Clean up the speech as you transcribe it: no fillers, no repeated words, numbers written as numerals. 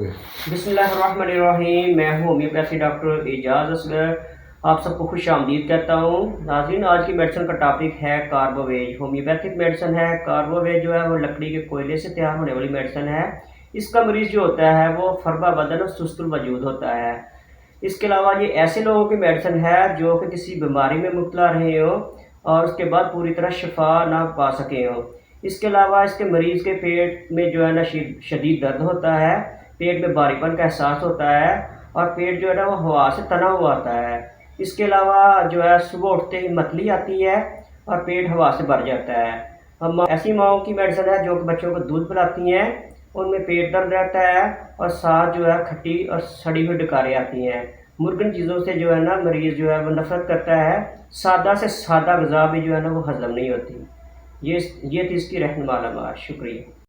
گے۔ بسم اللہ الرحمن الرحیم، میں ہوں ہومیوپیتھی ڈاکٹر اعجاز اصغر، آپ سب کو خوش آمدید کہتا ہوں۔ ناظرین، آج کی میڈیسن کا ٹاپک ہے کاربوویج۔ ہومیوپیتھک میڈیسن ہے۔ کاربوویج جو ہے وہ لکڑی کے کوئلے سے تیار ہونے والی میڈیسن ہے۔ اس کا مریض جو ہوتا ہے وہ فربہ بدن اور سست الوجود ہوتا ہے۔ اس کے علاوہ یہ ایسے لوگوں کی میڈیسن ہے جو کہ کسی بیماری میں مبتلا رہے ہوں اور اس کے بعد پوری طرح شفا نہ پا سکے ہوں۔ اس کے علاوہ اس کے مریض کے پیٹ میں جو ہے نا شدید درد ہوتا ہے، پیٹ میں بھاری پن کا احساس ہوتا ہے اور پیٹ جو ہے نا وہ ہوا سے تنا ہوا آتا ہے۔ اس کے علاوہ جو ہے صبح اٹھتے ہی متلی آتی ہے اور پیٹ ہوا سے بھر جاتا ہے۔ ہم ایسی ماؤں کی میڈیسن ہے جو کہ بچوں کو دودھ پلاتی ہیں، ان میں پیٹ درد رہتا ہے اور ساتھ جو ہے کھٹی اور سڑی ہوئی ڈکاریں آتی ہیں۔ مرگن چیزوں سے جو ہے نا مریض جو ہے وہ نفرت کرتا ہے، سادہ سے سادہ غذا بھی جو ہے نا وہ ہضم نہیں ہوتی۔ یہ تھی اس کی رہنما علامات۔ شکریہ۔